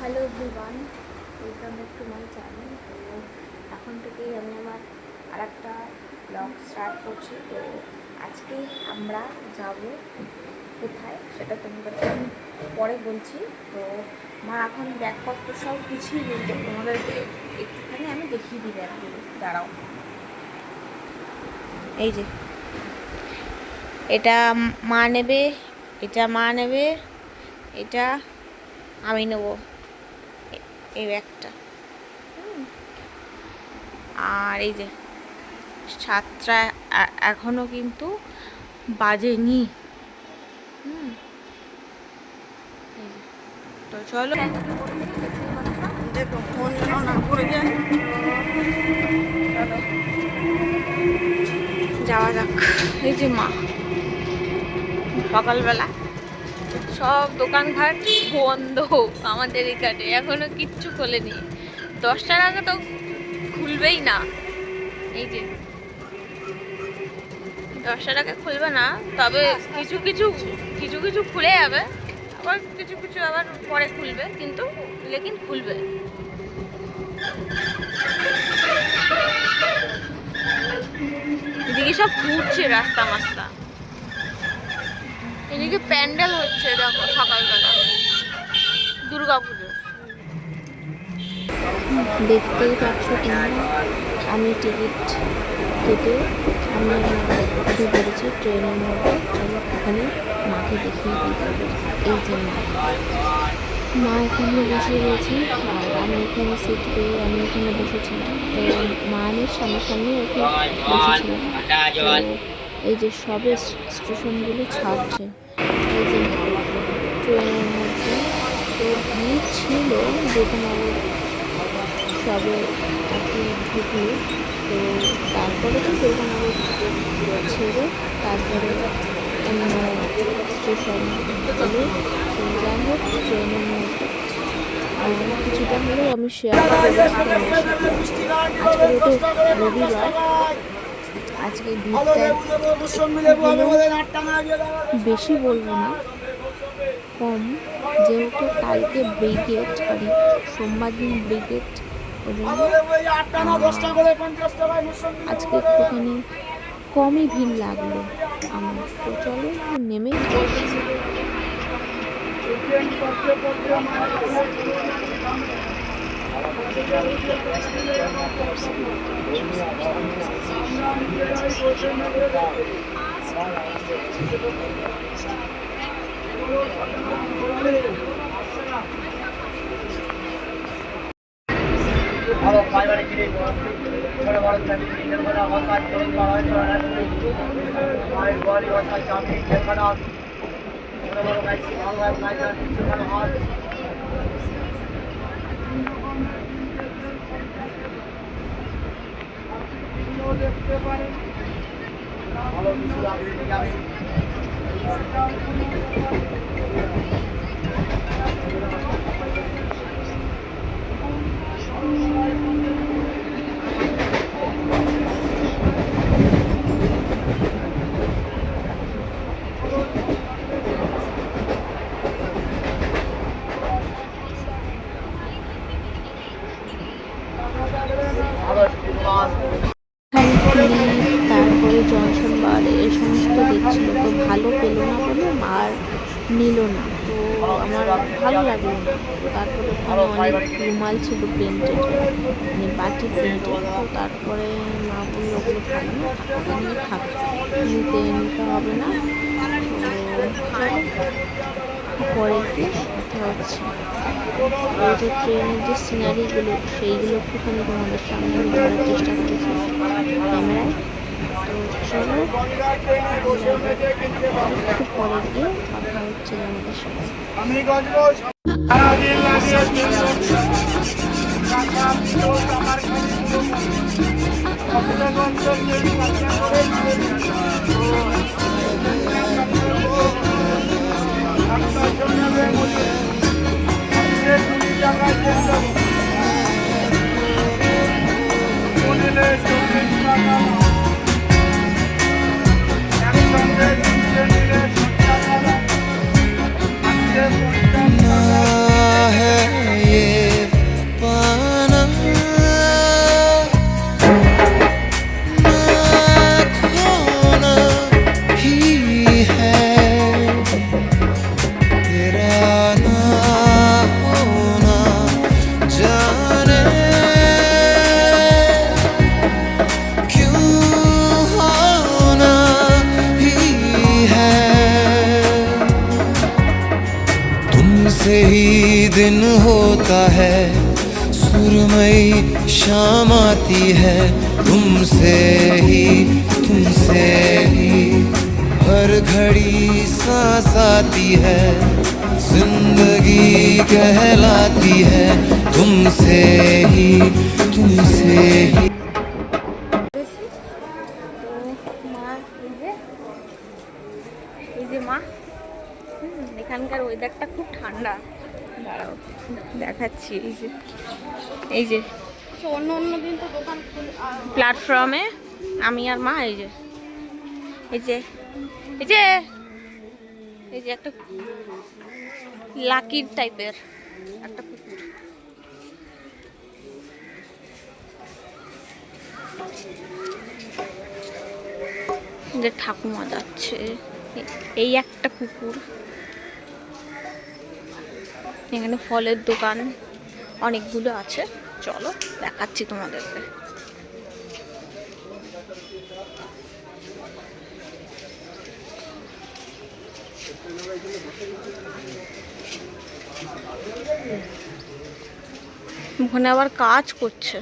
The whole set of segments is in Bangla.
Hello everyone, welcome back to my channel. তো এখন থেকেই আমি আমার আর একটা ব্লগ স্টার্ট করছি। তো আজকে আমরা যাব কোথায় সেটা তোমাদেরকে আমি পরে বলছি। তো মা এখন ব্যাগপত্র সব গুছিয়ে বলছে, তোমাদেরকে একটুখানি আমি দেখিয়ে দিই ব্যাগগুলো। দাঁড়াও, এই যে এটা মা নেবে, এটা মা নেবে, এটা আমি নেবো, এই ব্যাগটা। আর এই যে 7টা এখনো কিন্তু বাজেনি। তো চলো ফোন না করে যায়, যাওয়া যাক। এই যে মা সকালবেলা সব দোকানঘাট বন্ধ আমাদের এখানে, এখনো কিচ্ছু খোলেনি। 10টার আগে তো খুলবেই না। এই যে 10টার আগে খুলবে না, তবে কিছু কিছু কিছু কিছু খুলে যাবে, আবার কিছু কিছু আবার পরে খুলবে, কিন্তু লেকিন খুলবে। এদিকে সব ঘুরছে রাস্তা মাস্তা, এদিকে প্যান্ডেল হচ্ছে দেখো সকালবেলা দুর্গা পুজো। দেখতেই পাচ্ছ তোমরা, আমি টিকিট কেটে আমি উঠে পড়েছি ট্রেনের মধ্যে। চলো ওখানে মাকে দেখিয়ে দিই। এই যে মা এখানে বসে রয়েছে, আর আমি এখানে সিট পেয়ে আমি এখানে বসেছিলাম। তো মায়ের সামনাসামনি ওকে বসেছিলাম। এই যে সবে স্টেশনগুলো ছাড়ছে, এই যে ট্রেনের মধ্যে তো ভিড় ছিল, দেখুন সবে আর কি ঢুকলো। তো তারপরে তো দুর্গানগর ছেড়ে তারপরে অন্য স্টেশন গেলে, যাই হোক ট্রেনের মধ্যে কিছুটা হলেও আমি শেয়ার করেছি। আজকে তো রবিবার, আজকে ভিড়টা বেশি বলবো না, কম, যেহেতু কালকে ব্রিগেড আর সোমবার দিন ব্রিগেড, আজকে একটুখানি কমই ভিড় লাগলো আমার। তো চলো নেমেই ভালো পারিবারিক জিনিস ছোট বড় ফ্যামিলি নির্ভরা হতাশ তরুণ মায়ের বাড়ি অর্থাৎ চাকরি যেখানে ছোট বড় গাইছি ভালো গাইছেন সেখানে হাত দেখতে পারেন ভালো কিছু লাগবে আমি তারপরে জনসন বার এই সমস্ত দেখছিল, তো ভালো পেলো না বলে মার নিল না। তো আমার ভালো লাগলো না। তো তারপরে ওখানে অনেক রুমাল ছিল প্রিন্টেড, মানে বাটি প্রিন্টেড। তো তারপরে মা বললো ওগুলো ভালো না, ওখানে থাক, নিতে হবে না। তো পরে গিয়ে কথা হচ্ছে। ওই যে ট্রেনের যে সিনারিগুলো সেইগুলো একটুখানি তোমাদের সামনে আমি ধরার চেষ্টা করেছি ক্যামেরায়। তো চলো একটু পরে গিয়ে কথা হচ্ছে আমাদের সাথে। है ये दिन होता है, सुरमई शाम आती है, तुमसे ही हर घड़ी सांस आती है, जिंदगी कहलाती है, तुमसे ही তো মা এই যে মা এখানকার ওয়েদারটা খুব ঠান্ডা। দাঁড়াও দেখাচ্ছি। এই যে অন্য অন্য দিন তো দোকান প্ল্যাটফর্মে আমি আর মা এই যে এই যে এই যে এই যে একটা লাকির টাইপের একটা কুকুর। যে ঠাকুমা যাচ্ছে, এই একটা কুকুর। এখানে ফলের দোকান অনেকগুলো আছে, চলো দেখাচ্ছি তোমাদেরকে। ওখানে আবার কাজ করছে,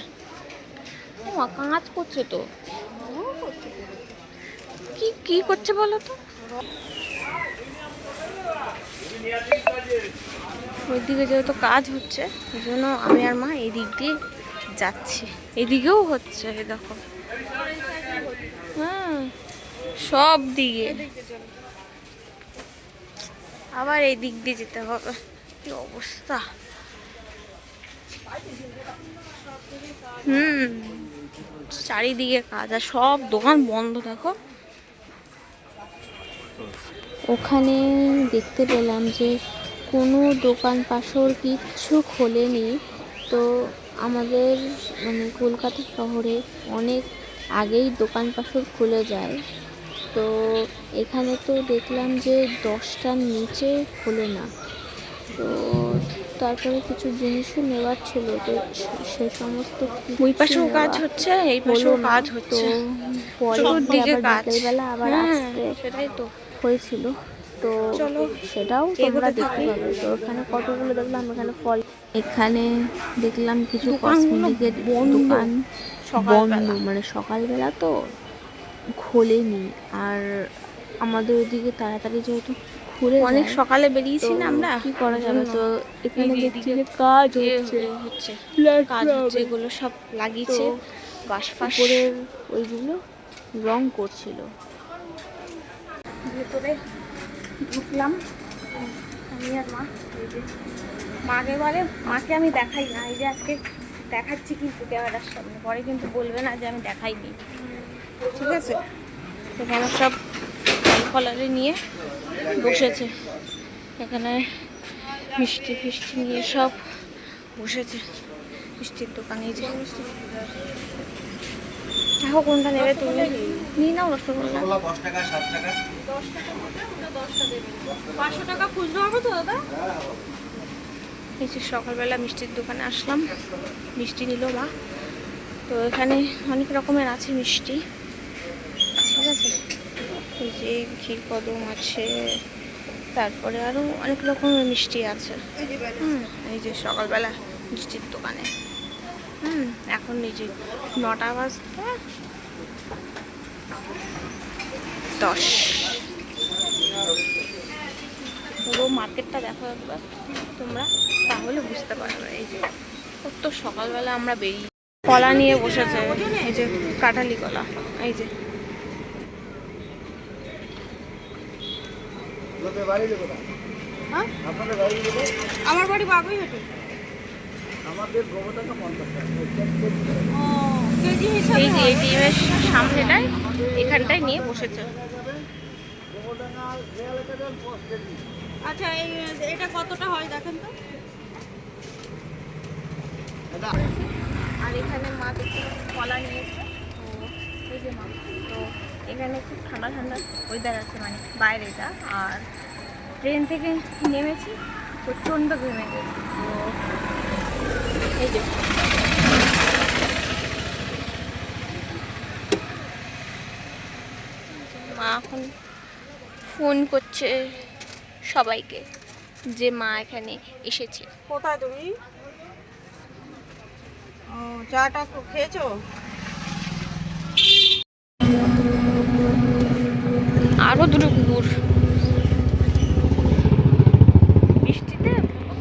কাজ করছে তো কি কি করছে বলো তো? ওইদিকে যেহেতু কাজ হচ্ছে ওই জন্য আমি আর মা এই দিক দিয়ে যাচ্ছি। এদিকেও হচ্ছে, এই দেখো। হ্যাঁ, সব দিকে আবার এই দিক দিয়ে যেতে হবে। কি অবস্থা! চারিদিকে কাজ আর সব দোকান বন্ধ। দেখো ওখানে দেখতে পেলাম যে কোনো দোকান পাশর কিচ্ছু খোলেনি। তো আমাদের মানে কলকাতা শহরে অনেক আগেই দোকান পাশর খুলে যায়। তো এখানে তো দেখলাম যে 10টার নিচে খোলে না। তো তারপরে কিছু জিনিসও নেওয়ার ছিল, তো সে সমস্ত ওই পাশেও কাজ হচ্ছে, এই পাশেও কাজ হচ্ছে, বিকেলবেলা আবার আসতে সেটাই তো হয়েছিল। তো চলো সেটাও তোমরা দেখতে পাবে। তো এখানে কতগুলো দেখলাম, এখানে ফল, এখানে দেখলাম কিছু কসমেটিকের দোকান বন্ধ, মানে সকালবেলা তো খোলেনি। আর আমাদের ওইদিকে তাড়াতাড়ি যেহেতু খুলে অনেক সকালে বেরিয়েছি না আমরা, কি করা যাবে। তো এখানে দেখছি যে কাজ হচ্ছে, কাজ হচ্ছে, এগুলো সব লাগিয়েছে, বাঁশ উপরের ওইগুলো রং করছিল। ভেতরে ঢুকলাম আমি আর মা। এই যে মাকে বলে, মাকে আমি দেখাই না, এই যে আজকে দেখাচ্ছি কিন্তু ক্যামেরার সামনে, পরে কিন্তু বলবে না যে আমি দেখাইনি, ঠিক আছে? এখানে সব ফলারে নিয়ে বসেছে, এখানে মিষ্টি ফিষ্টি নিয়ে সব বসেছে, মিষ্টির দোকানে। এই যে দেখো কোনটা নেবে তুমি, নিয়ে নাও রসগোল্লা। 10 টাকা 7 টাকা 500 টাকা খুচরো হবে তো দাদা? এই যে সকালবেলা মিষ্টির দোকানে আসলাম, মিষ্টি নিল মা। তো এখানে অনেক রকমের আছে মিষ্টি, ঠিক আছে? এই যে ক্ষীর কদম আছে, তারপরে আরও অনেক রকমের মিষ্টি আছে। এই যে সকালবেলা মিষ্টির দোকানে এখন এই যে 9টা বাজতে 10। পুরো মার্কেটটা দেখো একবার তোমরা, তাহলে বুঝতে পারবে। এই যে কত সকালবেলা আমরা বেরিয়ে কলা নিয়ে বসেছে, এই যে কাঁঠালি কলা। এই যে আমার বাড়ি বাগুইহাটি। এই যে এটিএমের সামনেটায় এখানটায় নিয়ে বসেছে। আচ্ছা এটা কতটা হয় দেখেন তো। আর এখানে মা দেখতে কলা নিয়েছে, তো এই যে মা, তো এখানে খুব ঠান্ডা ঠান্ডা ওয়েদার আছে, মানে বাইরেটা। আর ট্রেন থেকে নেমেছি, প্রচণ্ড ঘেমে গেছে। তো এই যে মা এখন ফোন করছে সবাইকে, যে মা এখানে এসেছে। কোথায় তুমি? ও, চাটা খেয়েছো? আরো দুটো কুকুর বৃষ্টিতে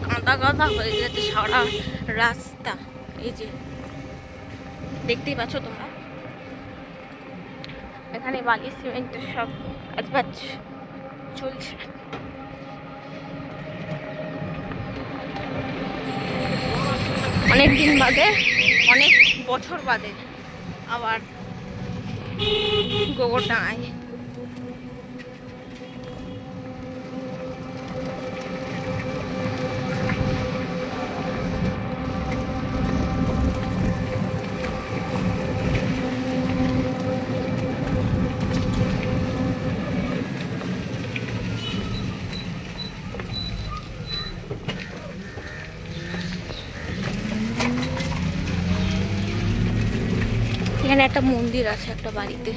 কাদা কাদা হয়ে গেছে সারা রাস্তা। এই যে দেখতেই পাচ্ছ তোমরা, এখানে বালি সিমেন্টের সব কাজ চলছে। অনেক দিন বাদে, অনেক বছর বাদে আবার গোবরডাঙায়। এখানে একটা মন্দির আছে একটা বাড়িতে,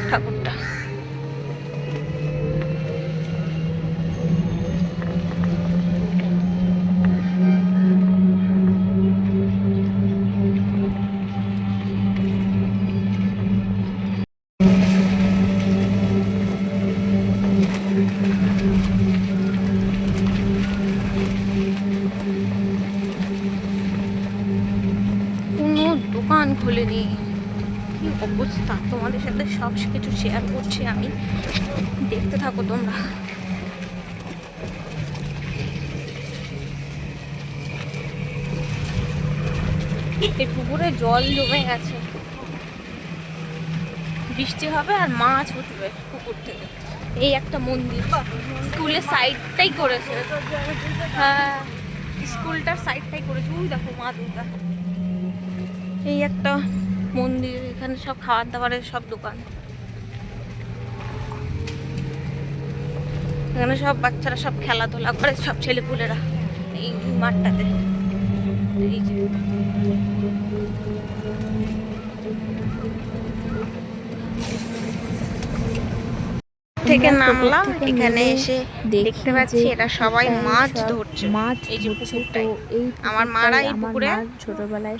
ঠাকুরটা। কোনো দোকান খুলেনি, কি অবস্থা। তোমাদের সাথে সব কিছু শেয়ার করছি আমি, দেখতে থাকো তোমরা। এই পুকুরে জল জমে গেছে, বৃষ্টি হবে আর মাছ উঠবে পুকুর থেকে। এই একটা মন্দির স্কুলের সাইডটাই করেছে, হ্যাঁ স্কুলটার সাইডটাই করেছে। ওই দেখো মা দুর্গা। এই একটা মন্দির, এখানে সব খাবার দাবারের সব দোকান। এখানে সব বাচ্চারা সব খেলাধুলা করে, সব ছেলেপুলেরা এই মাঠটাতে। এই যে থেকে নামলাম, এখানে এসে দেখতে পাচ্ছি এটা সবাই মাছ ধরছে। এই যে পুকুরটাই, আমার মারা এই পুকুরে ছোটবেলায়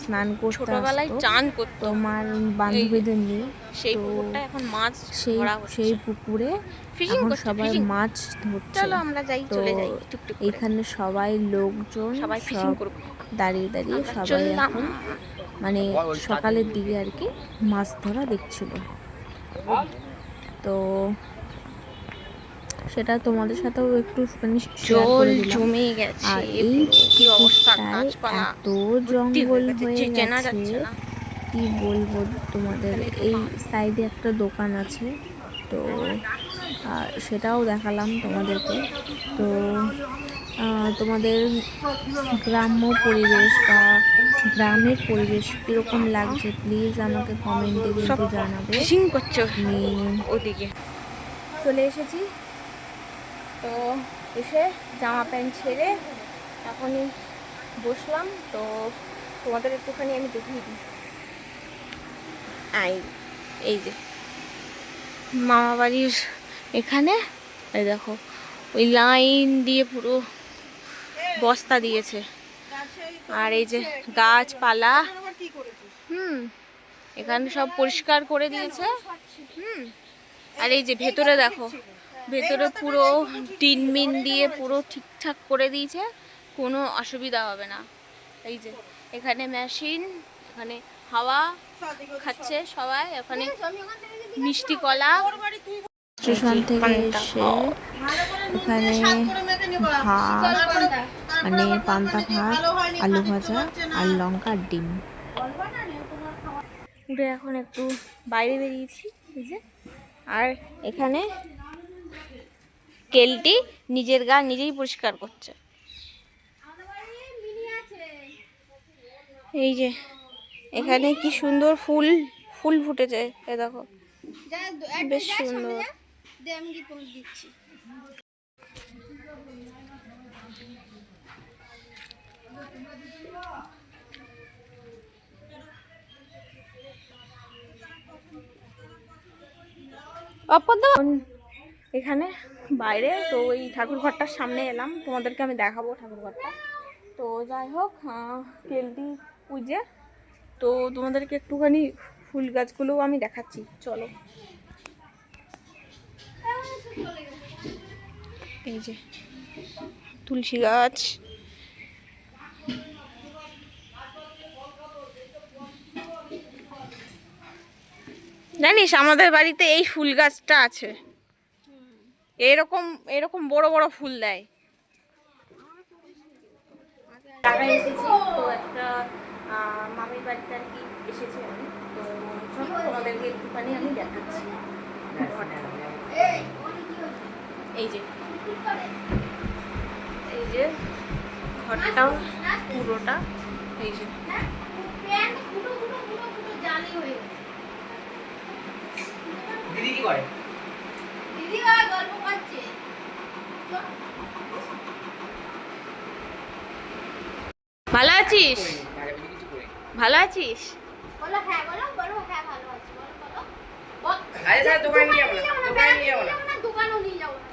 স্নান করতে ছোটবেলায় আসতো চান করতো তোমার বান্ধবীদের নিয়ে। সেই তো পুকুরটা এখন মাছ ধরা হচ্ছে। সেই পুকুরে ফিশিং এখন করছে, সবাই ফিশিং। মাছ ধরছে। চলো আমরা যাই, তো চলে যাই টুকটুক করে। এখানে সবাই লোকজন সবাই ফিশিং সব করবে। দাঁড়িয়ে দাঁড়িয়ে আমরা সবাই চললাম। এখন মানে সকালের দিকে আর কি মাছ ধরা দেখছিল। তো সেটা তোমাদের সাথেও একটু জল জমে গেছে, আর এই কি অবস্থা, পুকুরটায় গাছপালা এত জঙ্গল হয়ে চেনা গেছে, যাচ্ছে না। কি বলবো তোমাদের। এই সাইডে একটা দোকান আছে, তো সেটাও দেখালাম তোমাদেরকে। তো তোমাদের গ্রাম্য পরিবেশ বা গ্রামের পরিবেশ কীরকম লাগছে প্লিজ আমাকে কমেন্টে কিন্তু জানাবে। ফিশিং করছো আমি ওদিকে। চলে এসেছি, তো এসে জামা প্যান্ট ছেড়ে এখনই বসলাম। তো তোমাদের একটুখানি আমি দেখিয়ে দিই। এই যে মামা বাড়ির এখানে, এই দেখো ওই লাইন দিয়ে পুরো বস্তা দিয়েছে। আর এই যে গাছপালা, এখানে সব পরিষ্কার করে দিয়েছে। আর এই যে ভেতরে দেখো, ভেতরে পুরো টিনমিন দিয়ে পুরো ঠিকঠাক করে দিয়েছে, কোনো অসুবিধা হবে না। এই যে এখানে মেশিন, এখানে হাওয়া খাচ্ছে সবাই, এখানে মিষ্টি কলা। স্টেশন থেকে এসে এখানে ভাত মানে পান্তা ভাত, আলু ভাজা আর লঙ্কার ডিম। উঠে এখন একটু বাইরে বেরিয়েছি, এই যে। আর এখানে কেলটি নিজের গা নিজেই পরিষ্কার করছে। এই যে এখানে কি সুন্দর ফুল ফুল ফুটেছে, এ দেখো বেশ সুন্দর। এখানে বাইরে তো ওই ঠাকুর ঘরটার সামনে এলাম, তোমাদেরকে আমি দেখাবো ঠাকুর ঘরটা। তো যাই হোক, কেলটি পুজে, তো তোমাদেরকে একটুখানি ফুল গাছগুলোও আমি দেখাচ্ছি, চলো। এই যে তুলসী গাছ, জানিস আমাদের বাড়িতে এই ফুল গাছটা আছে, এরকম এরকম বড় বড় ফুল দেয়। ঢাকায় এসেছি তো একটা মামির বাড়িতে আর কি এসেছি আমি, তো চলো তোমাদেরকে একটুখানি আমি দেখাচ্ছি। এই যে এই যে ঘরটা পুরোটা, এই যে দিদি কি করে? ভালো আছিস? ভালো আছিস? আরে স্যার দোকানে নিয়ে যাবো না, দোকানে নিয়ে যাবো না।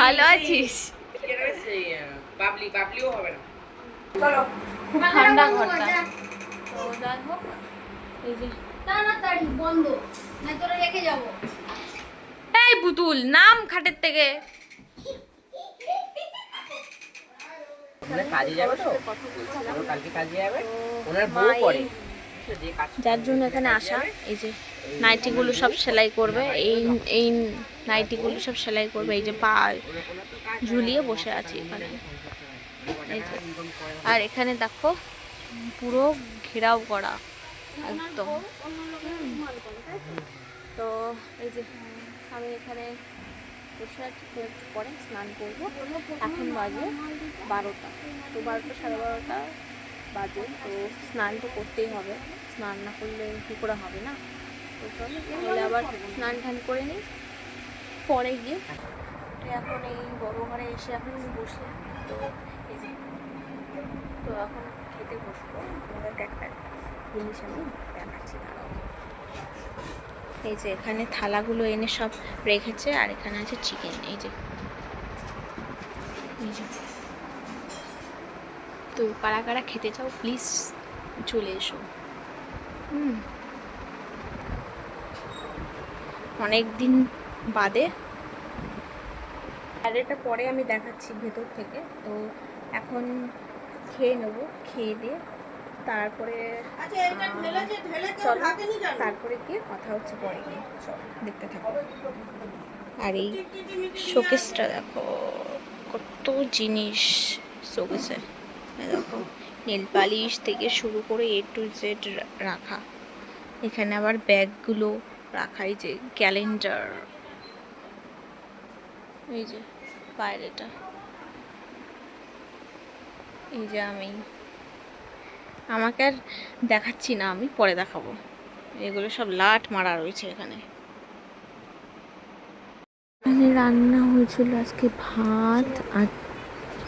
ভালো আছিস? সেই বাবলিও হবে না। খুব ঠান্ডা ঘরটা। তো যাই হোক, এই যে তাড়াতাড়ি বন্ধ, না তোরা রেখে যাবো। এই পুতুল নাম খাটের থেকে। ওনার কাজে যাবে তো, ও কালকে কাজে যাবে, ওনার বউ করে যে কাজ। যার জন্য এখানে আসা, এই যে নাইটিগুলো সব সেলাই করবে, এই এই নাইটিগুলো সব সেলাই করবে। এই যে পা ঝুলিয়ে বসে আছি এখানে, এই যে। আর এখানে দেখো পুরো ঘেরাও করা একদম। তো এই যে আমি এখানে বসে আছি, তো একটু পরে স্নান করবো। এখন বাজে 12টা, তো 12টা সাড়ে 12টা বাজে, তো স্নান তো করতেই হবে, স্নান না করলে কী করে হবে না। তো চলো তাহলে আবার স্নান টান করে নিই পরে গিয়ে। তো এখন এই বড় ঘরে এসে এখন বসে, তো এই যে তো এখন খেতে বসবো। তোমাদেরকে একটা জিনিস আমি দেখাচ্ছি, দাঁড়াও। এই যে এখানে থালাগুলো এনে সব রেখেছে, আর এখানে আছে চিকেন। এই যে তো কারা কারা খেতে চাও প্লিজ চলে এসো। অনেক দিন বাদে, আর এটা পরে আমি দেখাচ্ছি ভেতর থেকে। তো এখন খেয়ে নেবো, খেয়ে দিয়ে তারপরে চলো, তারপরে গিয়ে কথা হচ্ছে পরে গিয়ে, চলো দেখতে থাকো। আর এই শোকেসটা দেখো, কত জিনিস শোকেসে, দেখো নেল পালিশ থেকে শুরু করে A to Z রাখা। এখানে আবার ব্যাগগুলো রাখা, এই যে ক্যালেন্ডার, এই যে বাইরেটা, এই যে আমাকে আর দেখাচ্ছি না, আমি পরে দেখাবো। এগুলো সব লাট মারা রয়েছে এখানে। এখানে রান্না হয়েছিল আজকে ভাত আর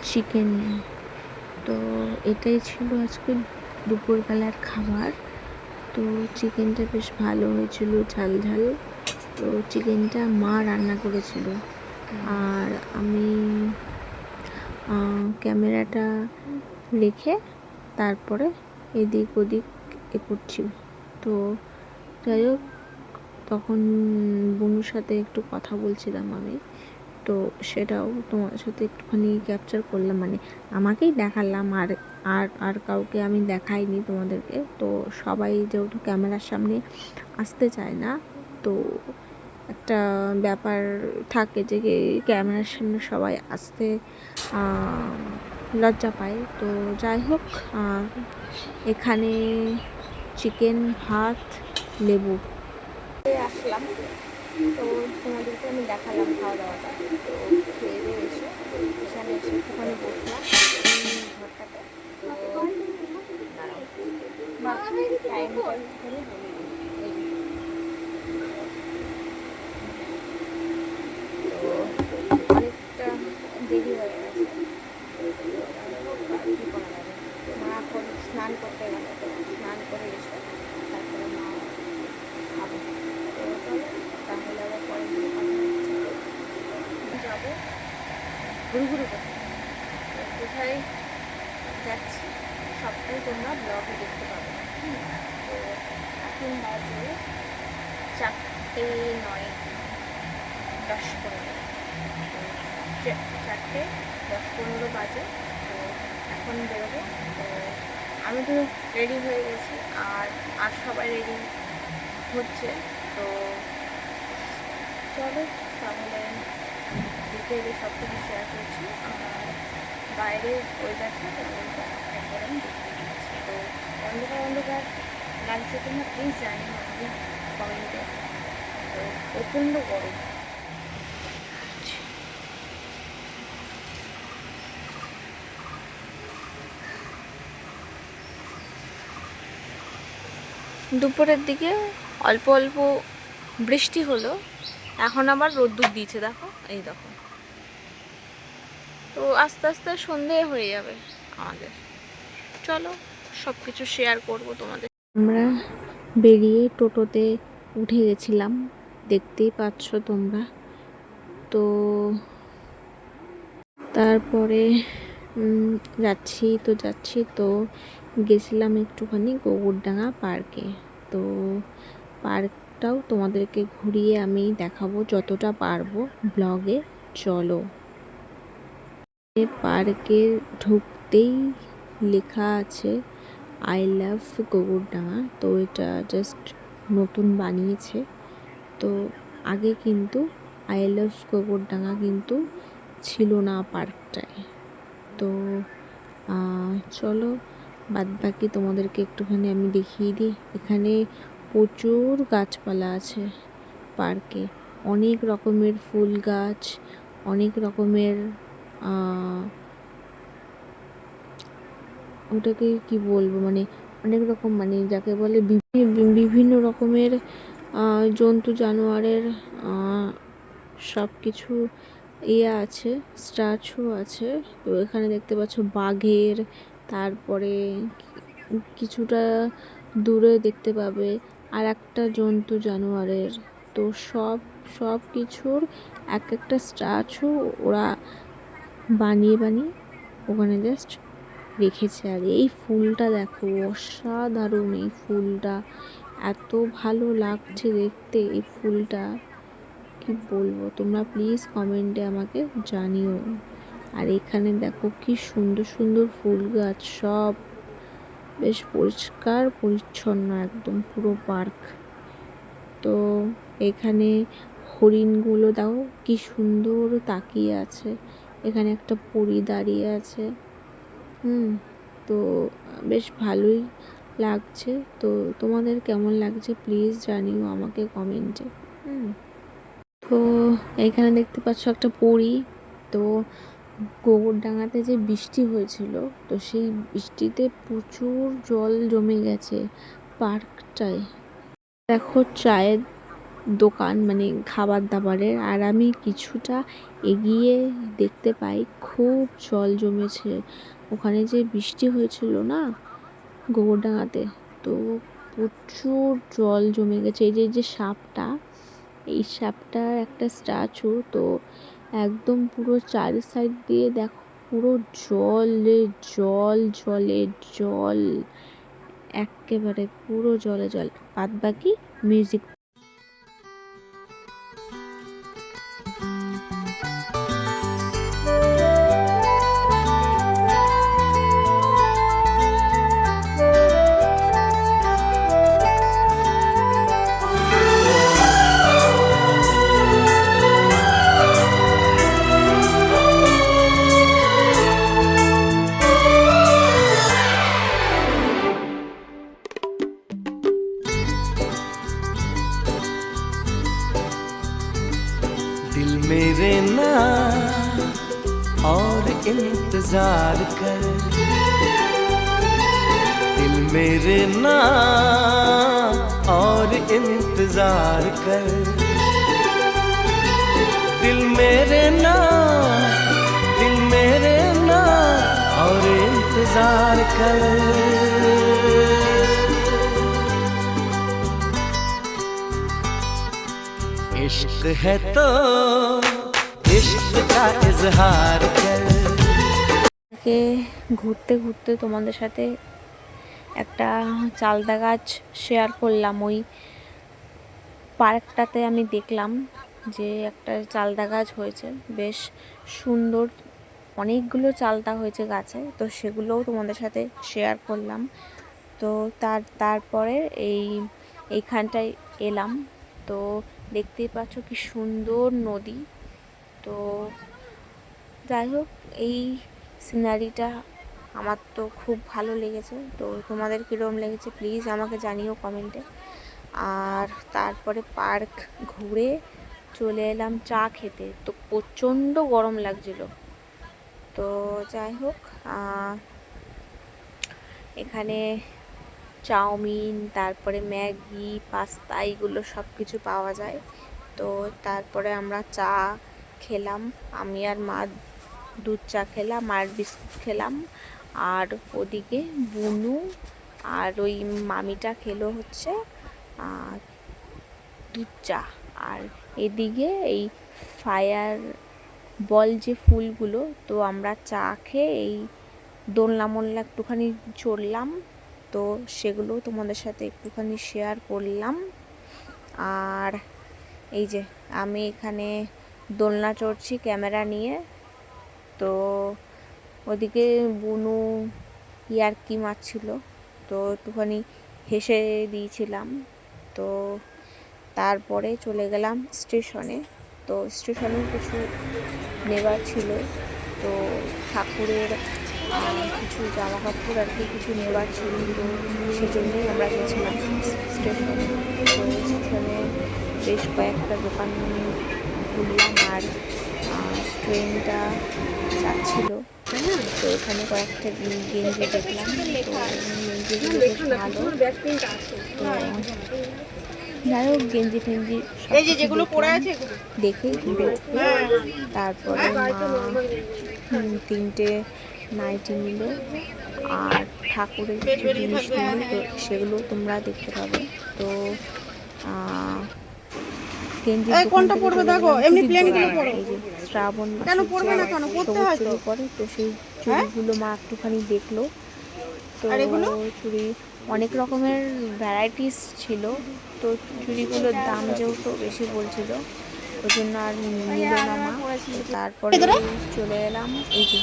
চিকেন, তো এটাই ছিল আজকে দুপুরবেলার খাবার। তো চিকেনটা বেশ ভালো হয়েছিল, ঝাল ঝাল। তো চিকেনটা মা রান্না করেছিল, আর আমি ক্যামেরাটা রেখে তারপরে এদিক ওদিক করছি। তো যাই হোক, তখন বনুর সাথে একটু কথা বলছিলাম আমি, তো সেটাও তোমার সাথে একটুখানি ক্যাপচার করলাম, মানে আমাকেই দেখালাম, আর আর আর কাউকে আমি দেখাইনি তোমাদেরকে। তো সবাই যেহেতু ক্যামেরার সামনে আসতে চায় না, তো একটা ব্যাপার থাকে যে ক্যামেরার সামনে সবাই আসতে লজ্জা পায়। তো যাই হোক, এখানে চিকেন, ভাত, লেবু আসলাম, তো তোমাদেরকে আমি দেখালাম খাওয়া দাওয়াটা। তো খেয়ে দিয়ে এসে এখানে এসে একটুখানি বসলাম ঘরটাতে। তো টাইমটা একটুখানি বলে দিই। তো অনেকটা দেরি হয়ে গেছে, আর কি করা যাবে। মা এখন স্নান করতে গেল, তো স্নান করে এসে তারপরে মা খাবো। ঘুরু ঘুরু করছে। কোথায় যাচ্ছি সবটাই তোমরা ব্লগে দেখতে পাবে। তো এখন বাজে 4:09, 10:15, 4:10-15 বাজে। তো এখন বেরোবো। তো আমি তো রেডি হয়ে গেছি, আর সবাই রেডি হচ্ছে। তো চলো তাহলে ডিটেইলে সব কিছু শেয়ার করছি। আর বাইরের ওয়েদারটা একবার আমি দেখিয়ে দিচ্ছি। তো অন্ধকার অন্ধকার লাগছে কিনা প্লিজ জানি আমাকে কমেন্টে। তো প্রচণ্ড গরম। দুপুরের দিকে অল্প অল্প বৃষ্টি হলো, এখন আবার রোদ্দুর দিয়েছে, দেখো এই দেখো। তো আস্তে আস্তে সন্ধে হয়ে যাবে আমাদের। চলো সব কিছু শেয়ার করবো তোমাদের। আমরা বেরিয়ে টোটোতে উঠে গেছিলাম, দেখতেই পাচ্ছ তোমরা। তো তারপরে যাচ্ছি তো গেছিলাম একটুখানি গোবরডাঙ্গা পার্কে। তো পার্কটাও তোমাদেরকে ঘুরিয়ে আমি দেখাবো যতটা পারবো ব্লগে। চলো। পার্কে ঢুকতেই লেখা আছে আই লাভ গোবরডাঙ্গা। তো এটা জাস্ট নতুন বানিয়েছে। তো আগে কিন্তু আই লাভ গোবরডাঙ্গা কিন্তু ছিল না পার্কটায়। তো চলো বাদ বাকি তোমাদেরকে একটুখানি আমি দেখিয়ে দিই। এখানে প্রচুর গাছপালা আছে পার্কে, অনেক রকমের ফুল গাছ, অনেক রকমের ওটাকে কি বলবো, মানে অনেক রকম, মানে যাকে বলে বিভিন্ন রকমের জন্তু জানোয়ারের সব কিছু আছে, স্ট্যাচু আছে। তো এখানে দেখতে পাচ্ছ বাঘের, তারপরে কিছুটা দূরে দেখতে পাবে আর একটা জন্তু জানোয়ারের। তো সব কিছুর এক একটা স্ট্যাচু ওরা বানিয়ে ওখানে জাস্ট রেখেছে। আর এই ফুলটা দেখো, অসাধারণ এই ফুলটা, এত ভালো লাগছে দেখতে এই ফুলটা, কি বলবো। তোমরা প্লিজ কমেন্টে আমাকে জানিও। আর এখানে দেখো কি সুন্দর সুন্দর ফুল গাছ, সব বেশ পরিষ্কার পরিচ্ছন্ন একদম পুরো পার্ক। তো এখানে হরিণগুলো দাও কি সুন্দর তাকিয়ে আছে, এখানে একটা পরী দাঁড়িয়ে আছে। তো বেশ ভালোই লাগছে। তো তোমাদের কেমন লাগছে প্লিজ জানিও আমাকে কমেন্টে। তো এখানে দেখতে পাচ্ছ একটা পরী। তো গোবরডাঙ্গাতে যে বৃষ্টি হয়েছিল, তো সেই বৃষ্টিতে প্রচুর জল জমে গেছে পার্কটায়। দেখো চায়ের দোকান, মানে খাবার দাবারের। আর আমি কিছুটা এগিয়ে দেখতে পাই খুব জল জমেছে ওখানে, যে বৃষ্টি হয়েছিল না গোবরডাঙ্গাতে। তো প্রচুর জল জমে গেছে। এই যে সাপটা, এই সাপটার একটা স্ট্যাচু। তো একদম পুরো চারি সাইড দিয়ে দেখো পুরো জল, একেবারে পুরো জলে জল। বাদ বাকি মিউজিক। दिल मेरे ना और इंतजार कर, दिल मेरे ना और इंतजार कर, दिल मेरे ना और इंतजार कर। इश्क है तो इश्क का इजहार कर। কে ঘুরতে ঘুরতে তোমাদের সাথে একটা চালদা গাছ শেয়ার করলাম। ওই পার্কটাতে আমি দেখলাম যে একটা চালদা গাছ হয়েছে, বেশ সুন্দর, অনেকগুলো চালতা হয়েছে গাছে, তো সেগুলোও তোমাদের সাথে শেয়ার করলাম। তো তারপরে এইখানটায় এলাম, তো দেখতেই পাচ্ছ কি সুন্দর নদী। তো যাই হোক, এই সিনারিটা আমার তো খুব ভালো লেগেছে। তো তোমাদের কীরকম লেগেছে প্লিজ আমাকে জানিও কমেন্টে। আর তারপরে পার্ক ঘুরে চলে এলাম চা খেতে। তো প্রচণ্ড গরম লাগছিল। তো যাই হোক, এখানে চাউমিন, তারপরে ম্যাগি, পাস্তা, এগুলো সব কিছু পাওয়া যায়। তো তারপরে আমরা চা খেলাম, আমি আর মা দুধ চা খেলাম আর বিস্কুট খেলাম। আর ওদিকে বুনু আর ওই মামিটা খেলো হচ্ছে দুধ চা। আর এদিকে এই ফায়ার বল যে ফুলগুলো, তো আমরা চা খেয়ে এই দোলনা মোলনা একটুখানি চড়লাম। তো সেগুলো তোমাদের সাথে একটুখানি শেয়ার করলাম। আর এই যে আমি এখানে দোলনা চড়ছি ক্যামেরা নিয়ে। তো ওদিকে বুনু ইয়ার্কি মারছিল, তো একটুখানি হেসে দিয়েছিলাম। তো তারপরে চলে গেলাম স্টেশনে। তো স্টেশনে কিছু নেবার ছিল, তো ঠাকুরের কিছু জামা কাপড় আর কি কিছু নেবার ছিল, তো সেজন্যই আমরা গেছিলাম স্টেশনে। তো স্টেশনে বেশ কয়েকটা দোকান ঘুরলাম, আর ট্রেনটা যাচ্ছিল, তো এখানে কয়েকটা গেঞ্জি দেখলাম। তো গেঞ্জিগুলো বেশ ভালো। তো যাই হোক, গেঞ্জি ফেঞ্জি দেখেই তারপরে তিনটে নাইটি নিল আর ঠাকুরের কিছু জিনিস নিল, তো সেগুলো তোমরা দেখতে পাবে। তো গেঞ্জি শ্রাবণ চুরি পরে, তো সেই চুড়িগুলো মা একটুখানি দেখলো। তো চুড়ি অনেক রকমের ভ্যারাইটিস ছিল, তো চুড়িগুলোর দাম যেহেতু বেশি বলছিল ওই জন্য আর নিল না মা। তারপরে চলে এলাম এই যে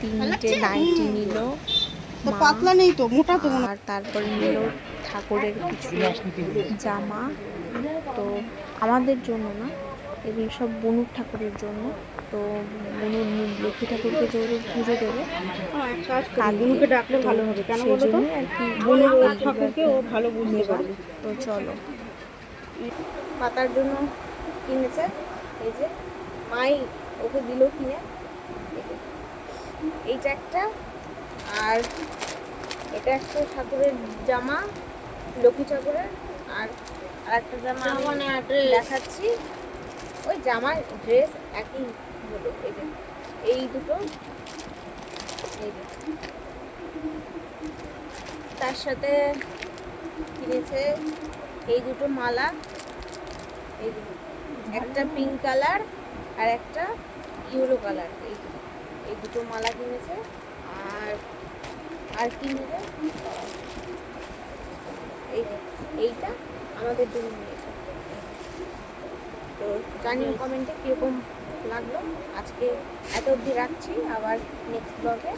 তিনটে নাইটি নিল পাতলা নেই তো, মোটা তো। আর তারপরে নিল ঠাকুরের কিছু জামা। তো আমাদের জন্য না, এগুলো সব বনুর ঠাকুরের জন্য। তো বনুর লক্ষ্মী ঠাকুরকে যেহেতু পুজো দেবে, বুনুকে ডাকলে ভালো হবে, কেন বলো তো? আর কি বুনুর ঠাকুরকে ও ভালো বুঝতে পারবে। তো চলো, পাতার জন্য কিনেছে, এই যে মাই ওকে দিল কিনে, এইটা একটা, আর এটা একটা ঠাকুরের জামা, লক্ষ্মী ঠাকুরের। আর একটা জামা আমি দেখাচ্ছি, ওই জামা ড্রেস একই হলো। এই যে এই দুটো, এই যে তার সাথে কিনেছে এই দুটো মালা, এই দুটো, একটা পিঙ্ক কালার আর একটা ইয়েলো কালার। এই দুটো মালা কিনেছে। আর কি নেবে, এইটা আমাদের জন্য নিয়েছে। তো জানিও কমেন্টে কীরকম লাগলো। আজকে এত অবধি রাখছি, আবার নেক্সট ব্লগে